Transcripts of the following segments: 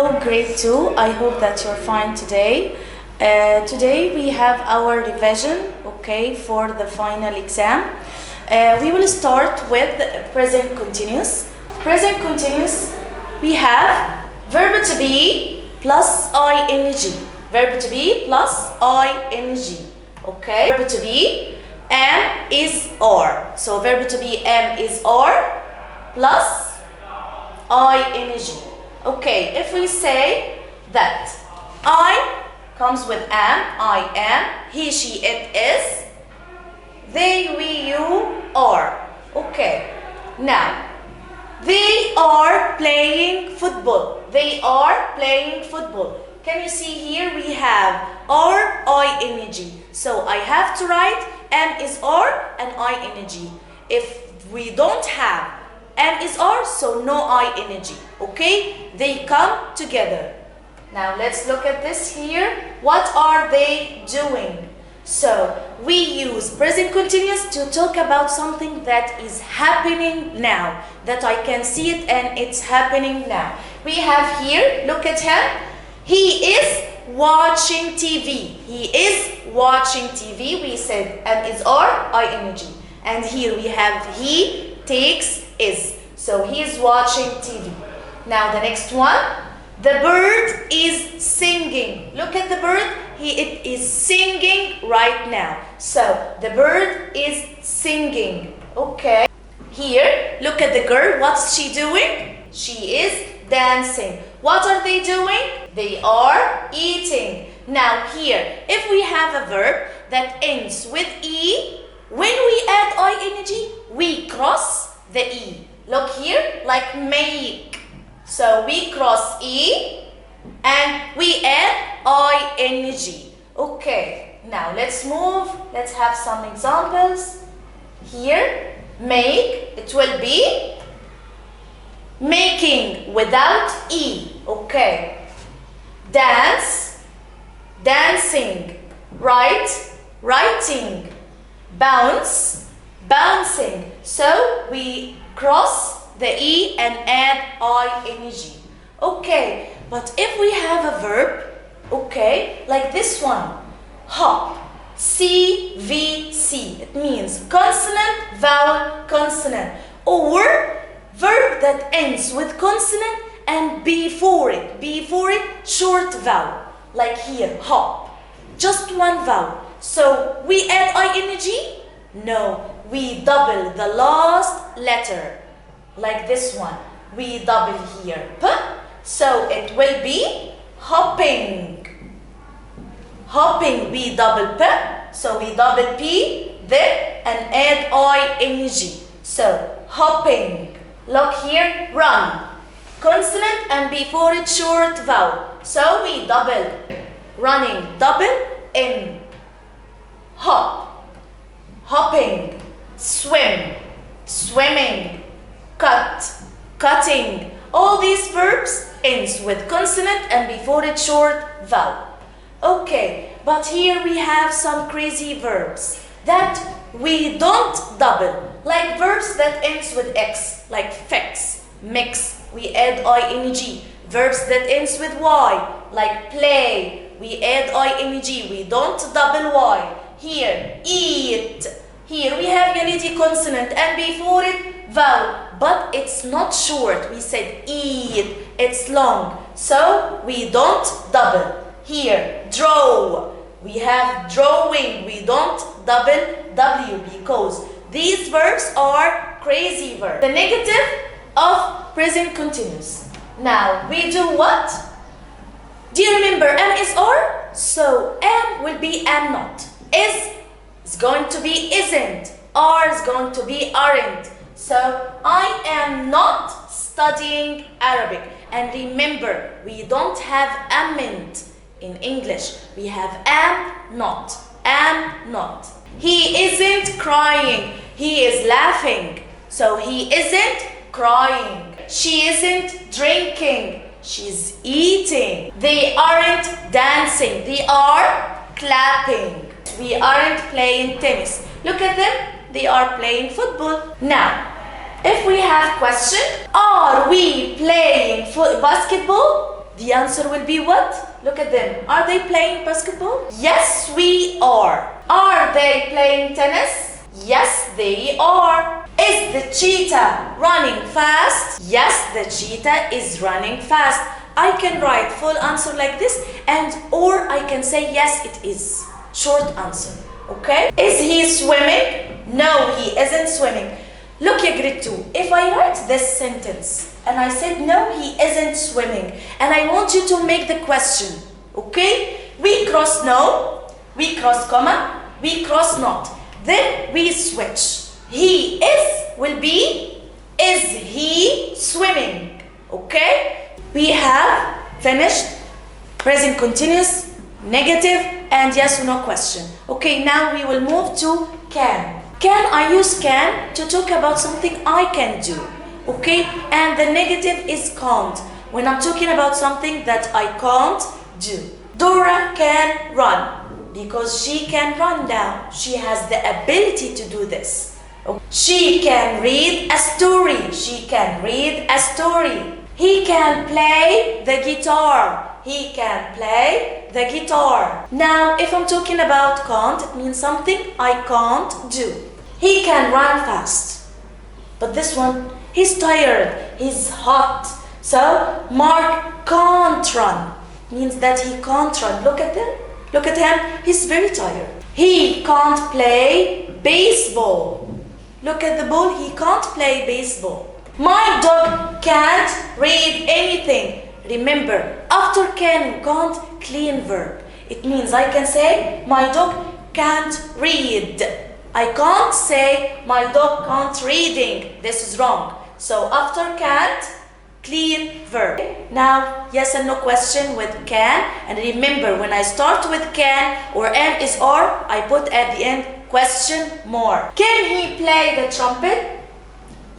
Hello, grade 2. I hope that you're fine today. Today we have our revision, okay, for the final exam. We will start with present continuous. Present continuous, we have verb to be plus ing. Verb to be plus ing. Okay, verb to be am is or. So verb to be am is or plus ing. Okay, if we say that I comes with am, I am, he, she, it is, they, we, you, are. Okay, now they are playing football. They are playing football. Can you see here we have are, ing. So I have to write am is are and ing. If we don't have am is are, so no ing. Okay, they come together. Now let's look at this here. What are they doing? So we use present continuous to talk about something that is happening now, that I can see it and it's happening now. We have here, look at him. He is watching TV. He is watching TV. We said am is are, ing. And here we have he takes is. So he is watching TV. Now the next one. The bird is singing. Look at the bird. It is singing right now. So the bird is singing. Okay. Here, look at the girl. What's she doing? She is dancing. What are they doing? They are eating. Now here, if we have a verb that ends with E, when we add ing, we cross the E. Look here, like make. So we cross E and we add ing. Okay, now let's move. Let's have some examples. Here, make, it will be making without E. Okay. Dance, dancing. Write, writing. Bounce, bouncing. So we cross the E and add ing. Okay, but if we have a verb, okay, like this one, hop, CVC, it means consonant, vowel, consonant, or verb that ends with consonant and before it, short vowel, like here, hop, just one vowel. So we add ing? No, we double the last letter. Like this one, we double here, p, so it will be hopping. Hopping, we double p, so we double p there and add ing. So hopping. Look here, run. Consonant and before it short vowel, so we double. Running, double in. Hop, hopping. Swim, swimming. Cut, cutting. All these verbs ends with consonant and before it short vowel. Okay, but here we have some crazy verbs that we don't double, like verbs that ends with x, like fix, mix, we add ing. Verbs that ends with y, like play, we add ing. We don't double y. Here, eat. Here we have unity consonant and before it vowel, but it's not short. We said eat, it's long, so we don't double. Here, draw. We have drawing. We don't double w because these verbs are crazy verbs. The negative of present continuous. Now we do what? Do you remember am is or? So am will be am not. Is going to be isn't. Are is going to be aren't. So I am not studying Arabic. And remember, we don't have amn't in English. We have am not. Am not. He isn't crying. He is laughing. So he isn't crying. She isn't drinking. She's eating. They aren't dancing. They are clapping. We aren't playing tennis. Look at them. They are playing football. Now, if we have question, are we playing basketball? The answer will be what? Look at them. Are they playing basketball? Yes, we are. Are they playing tennis? Yes, they are. Is the cheetah running fast? Yes, the cheetah is running fast. I can write full answer like this, or I can say yes, it is. Short answer. Okay? Is he swimming? No, he isn't swimming. Look at grade 2. If I write this sentence and I said no, he isn't swimming, and I want you to make the question. Okay? We cross no, we cross comma, we cross not. Then we switch. He is will be, is he swimming? Okay? We have finished present continuous, negative, and yes or no question. Okay, now we will move to can. Can, I use can to talk about something I can do. Okay? And the negative is can't, when I'm talking about something that I can't do. Dora can run because she can run now. She has the ability to do this. She can read a story. She can read a story. He can play the guitar. He can play the guitar. Now, if I'm talking about can't, it means something I can't do. He can run fast. But this one, he's tired. He's hot. So, Mark can't run. Means that he can't run. Look at them. Look at him. He's very tired. He can't play baseball. Look at the ball. He can't play baseball. My dog can't read anything. Remember, after can, you can't, clean verb. It means I can say, my dog can't read. I can't say, my dog can't reading. This is wrong. So after can't, clean verb. Now, yes and no question with can. And remember, when I start with can or am is are, I put at the end question more. Can he play the trumpet?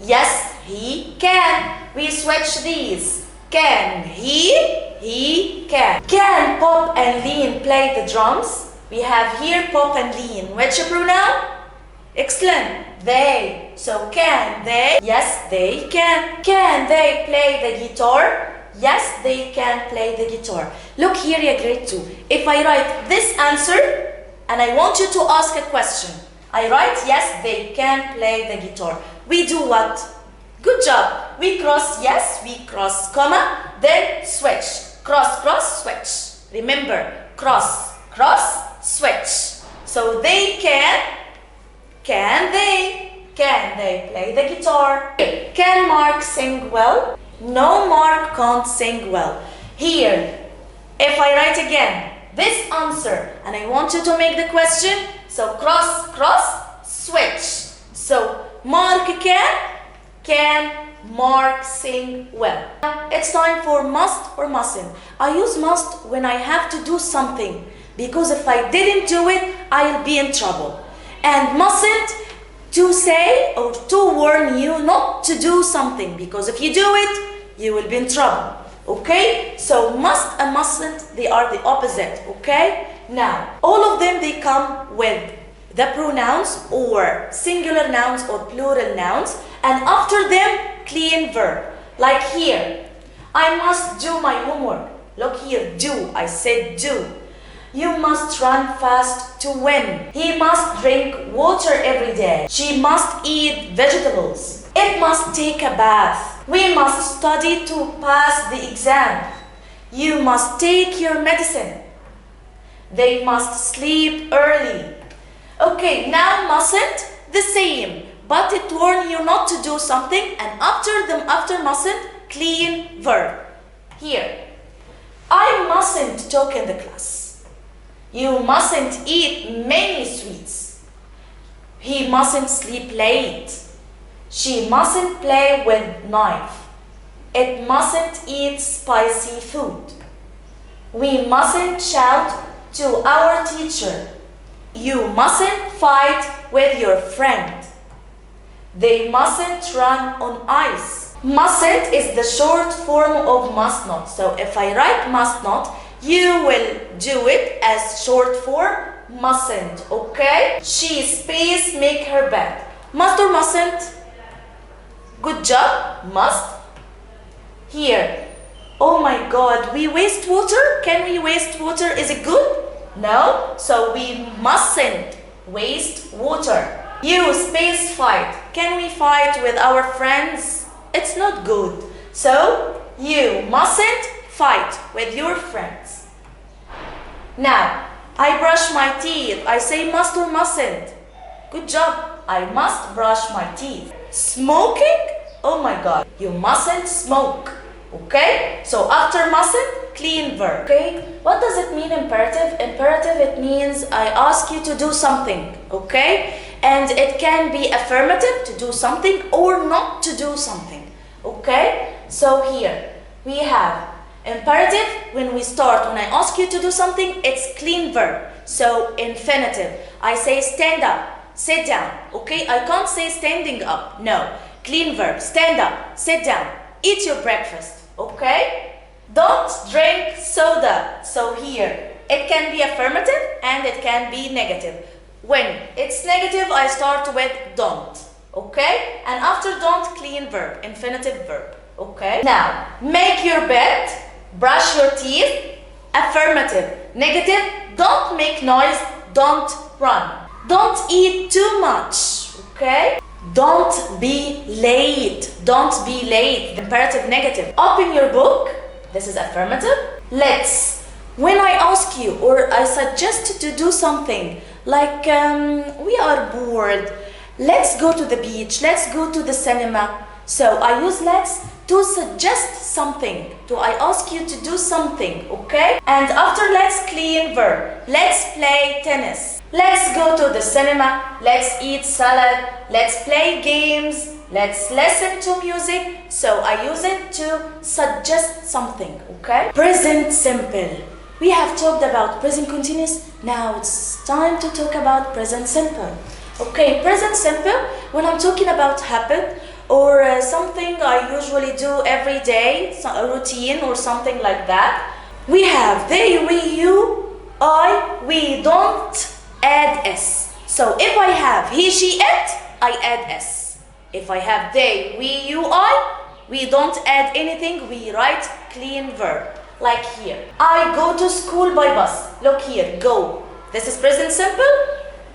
Yes, he can. We switch these. Can he? He can. Can Pop and Lean play the drums? We have here Pop and Lean. Which pronoun? Excellent. They. So can they? Yes, they can. Can they play the guitar? Yes, they can play the guitar. Look here, grade 2. If I write this answer and I want you to ask a question, I write yes, they can play the guitar. We do what? Good job. We cross yes, we cross comma, then switch. Cross, cross, switch. Remember, cross, cross, switch. So they can they play the guitar? Can Mark sing well? No, Mark can't sing well. Here, if I write again this answer and I want you to make the question, so cross, cross, switch. So Mark can Mark sing well? It's time for must or mustn't. I use must when I have to do something, because if I didn't do it, I'll be in trouble. And mustn't to say or to warn you not to do something, because if you do it, you will be in trouble. Okay? So must and mustn't, they are the opposite. Okay? Now, all of them, they come with the pronouns or singular nouns or plural nouns, and after them, clean verb. Like here, I must do my homework. Look here, do. I said do. You must run fast to win. He must drink water every day. She must eat vegetables. It must take a bath. We must study to pass the exam. You must take your medicine. They must sleep early. Okay, now mustn't, the same, but it warns you not to do something, and after mustn't, clean verb. Here, I mustn't talk in the class. You mustn't eat many sweets. He mustn't sleep late. She mustn't play with knife. It mustn't eat spicy food. We mustn't shout to our teacher. You mustn't fight with your friend. They mustn't run on ice. Mustn't is the short form of must not. So if I write must not, you will do it as short form mustn't. Okay? She space make her bed. Must or mustn't? Good job. Must. Here. Oh my God, we waste water? Can we waste water? Is it good? No, so we mustn't waste water. You space fight. Can we fight with our friends? It's not good. So you mustn't fight with your friends. Now, I brush my teeth. I say must or mustn't? Good job. I must brush my teeth. Smoking? Oh my God. You mustn't smoke. Okay? So after mustn't, clean verb. Okay? What does it mean imperative? Imperative, it means I ask you to do something. Okay? And it can be affirmative, to do something, or not to do something. Okay? So here we have imperative. When I ask you to do something, it's clean verb. So infinitive. I say stand up, sit down. Okay? I can't say standing up. No. Clean verb. Stand up, sit down, eat your breakfast. Okay? Don't drink soda. So here it can be affirmative and it can be negative. When it's negative, I start with don't. Okay? And after don't, clean verb, infinitive verb. Okay? Now, make your bed, brush your teeth, affirmative. Negative, don't make noise, don't run. Don't eat too much. Okay? Don't be late. Don't be late. Imperative, negative. Open your book. This is affirmative. Let's. When I ask you or I suggest to do something, like we are bored, let's go to the beach, let's go to the cinema. So I use let's to suggest something. I ask you to do something, okay? And after let's, clean verb. Let's play tennis. Let's go to the cinema. Let's eat salad. Let's play games. Let's listen to music. So I use it to suggest something, okay? Present simple. We have talked about present continuous. Now it's time to talk about present simple. Okay, present simple, when I'm talking about habit or something I usually do every day, a routine or something like that, we have they, we, you, I, we don't add s. So if I have he, she, it, I add s. If I have they, we, you, I, we don't add anything, we write clean verb. Like here, I go to school by bus. Look here, go. This is present simple.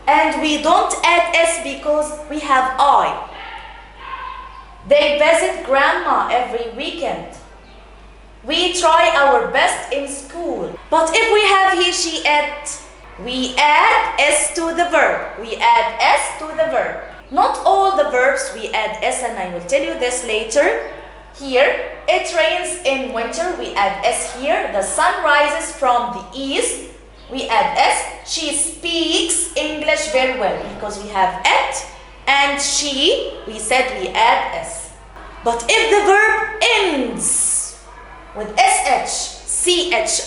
And we don't add s because we have I. They visit grandma every weekend. We try our best in school. But if we have he, she, it, we add s to the verb. We add s to the verb. Not all the verbs we add s, and I will tell you this later. Here, it rains in winter, we add s here. The sun rises from the east, we add s. She speaks English very well because we have it. And she, we said we add s. But if the verb ends with sh,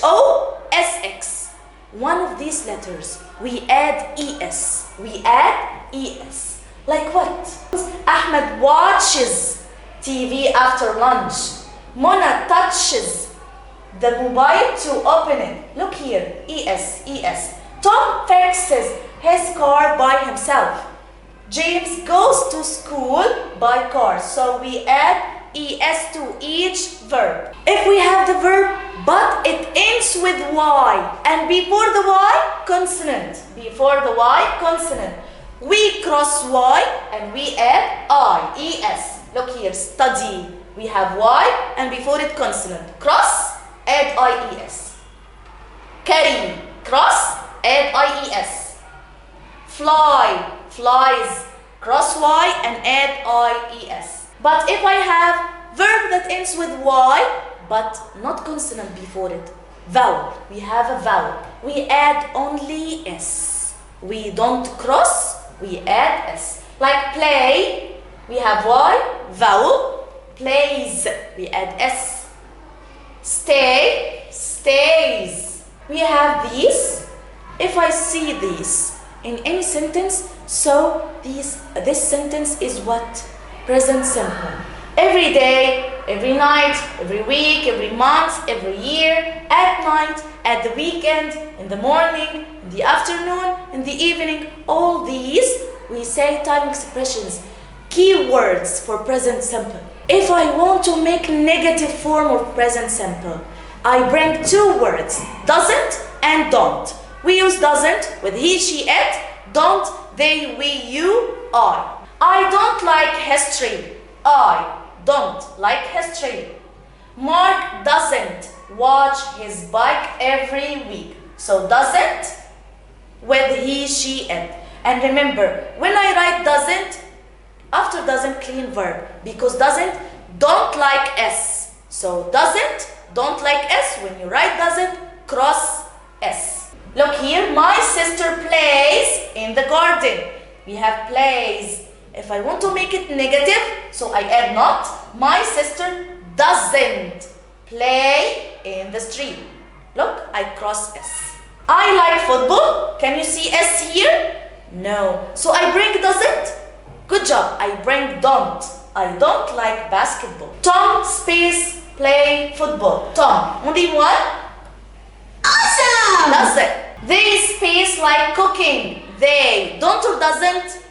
cho, sx, one of these letters, we add es. We add es. Like what? Ahmed watches TV after lunch. Mona touches the mobile to open it. Look here, es, es. Tom fixes his car by himself. James goes to school by car. So we add es to each verb. If we have the verb but it ends with y and before the y, consonant. Before the y, consonant. We cross y and we add I, es. Look here, study. We have y and before it consonant. Cross, add ies. Carry, cross, add ies. Fly, flies, cross y and add ies. But if I have verb that ends with y but not consonant before it, vowel, we have a vowel, we add only s. We don't cross, we add s. Like play, we have y, vowel, plays, we add s. Stay, stays. We have these. If I see these in any sentence, so this sentence is what? Present simple. Every day, every night, every week, every month, every year, at night, at the weekend, in the morning, in the afternoon, in the evening, all these we say time expressions. keywords for present simple. If I want to make negative form of present simple, I bring two words, doesn't and don't. We use doesn't with he, she, it. Don't, they, we, you, I. I don't like history. I don't like history. Mark doesn't watch his bike every week. So doesn't with he, she, it. And remember, when I write doesn't, after doesn't clean verb, because doesn't don't like S. So doesn't don't like S. When you write doesn't, cross S. Look here, my sister plays in the garden. We have plays. If I want to make it negative, so I add not. My sister doesn't play in the street. Look, I cross S. I like football. Can you see S here? No. So I bring doesn't. Good job. I bring don't. I don't like basketball. Tom space play football. Tom. Only one? Awesome! Doesn't. They space like cooking. They. Don't or doesn't?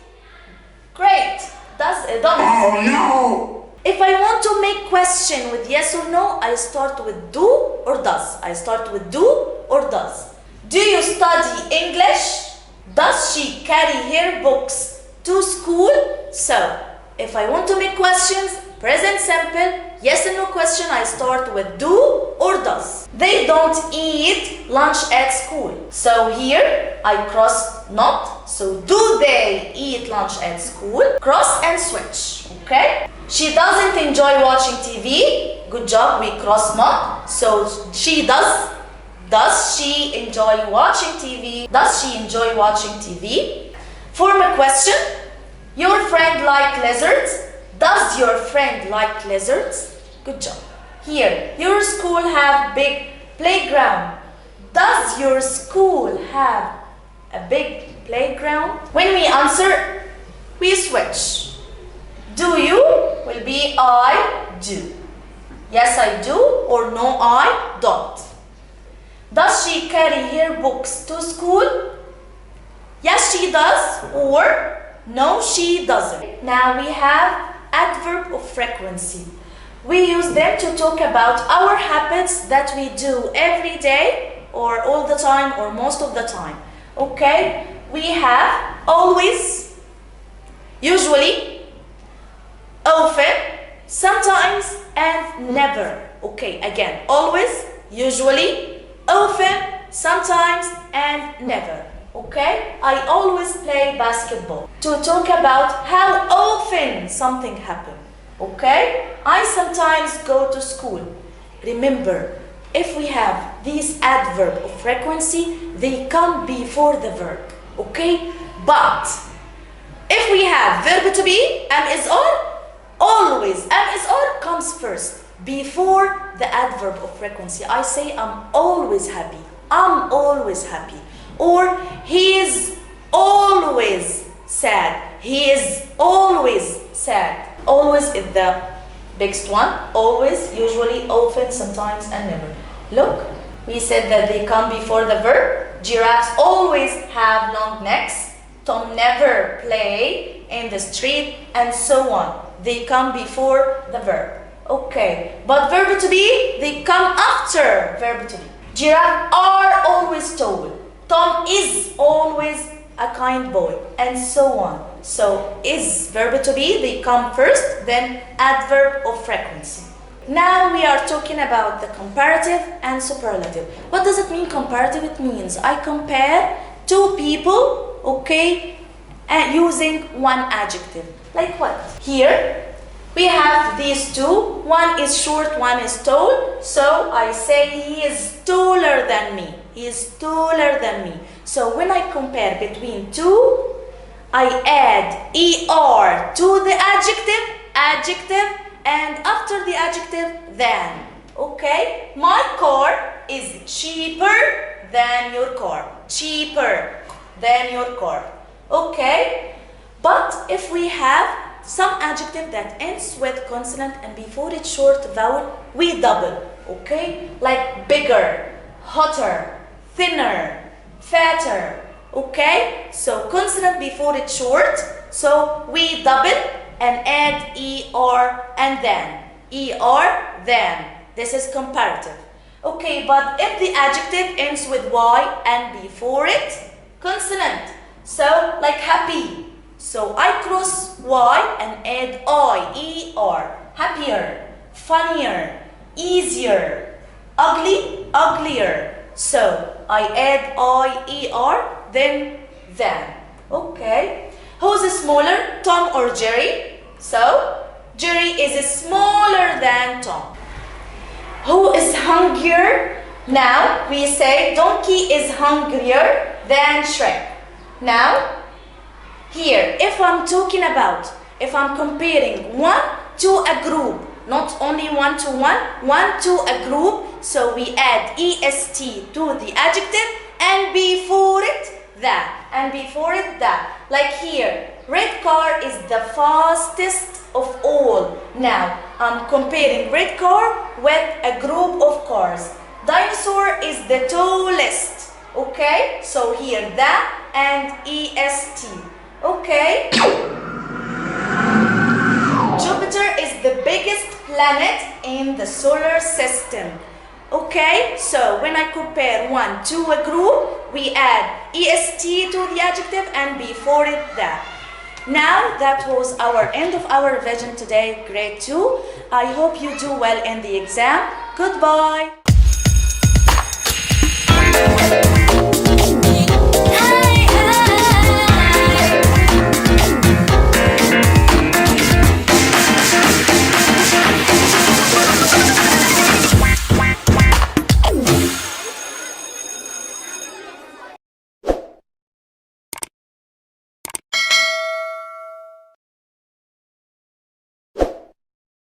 Great. Don't. Oh no! If I want to make question with yes or no, I start with do or does. I start with do or does. Do you study English? Does she carry her books to school? So, if I want to make questions, present simple, yes and no question, I start with do or does. They don't eat lunch at school. So here, I cross not. So, do they eat lunch at school? Cross and switch, okay? She doesn't enjoy watching TV. Good job, we cross not. So, she does. Does she enjoy watching TV? Does she enjoy watching TV? Form a question. Your friend like lizards? Does your friend like lizards? Good job. Here, your school have big playground. Does your school have a big playground? When we answer, we switch. Do you will be I do. Yes, I do, or no, I don't. Does she carry her books to school? Yes, she does, or no, she doesn't. Now we have adverb of frequency. We use them to talk about our habits that we do every day, or all the time, or most of the time. Okay? We have always, usually, often, sometimes, and never. Okay, again, always, usually, often, sometimes, and never. Okay? I always play basketball. To talk about how often something happens. Okay? I sometimes go to school. Remember, if we have these adverb of frequency, they come before the verb. Okay? But if we have verb to be, am is or, always am is or comes first before the adverb of frequency. I say I'm always happy. I'm always happy. Or he is always sad. He is always sad. Always is the biggest one. Always, usually, often, sometimes, and never. Look, we said that they come before the verb. Giraffes always have long necks. Tom never play in the street, and so on. They come before the verb. Okay, but verb to be, they come after verb to be. Giraffes are always tall. Tom is always a kind boy, and so on. So, is verb to be, they come first, then adverb of frequency. Now we are talking about the comparative and superlative. What does it mean, comparative? It means I compare two people, okay, and using one adjective. Like what? Here, we have these two. One is short, one is tall. So I say he is taller than me. He is taller than me. So when I compare between two, I add er to the adjective, and after the adjective, than. Okay? My car is cheaper than your car. Cheaper than your car. Okay? But if we have some adjective that ends with consonant and before it short vowel, we double. Okay? Like bigger, hotter, thinner, fatter. Okay? So consonant before it short, so we double and add er and then. Er, then. This is comparative. Okay, but if the adjective ends with y and before it, consonant. So, like happy. So I cross y and add I, er. Happier, funnier, easier, ugly, uglier. So I add I, er, then than. Okay. Who's smaller, Tom or Jerry? So Jerry is smaller than Tom. Who is hungrier? Now we say donkey is hungrier than Shrek. Now, here, if I'm talking about, if I'm comparing one to a group, not only one to a group, so we add est to the adjective and before it that. Like here, red car is the fastest of all. Now, I'm comparing red car with a group of cars. Dinosaur is the tallest. Okay, so here that and est. Okay. Jupiter is the biggest planet in the solar system. Okay, so when I compare one to a group, we add est to the adjective and before it that. Now that was our end of our revision today, grade 2. I hope you do well in the exam. Goodbye.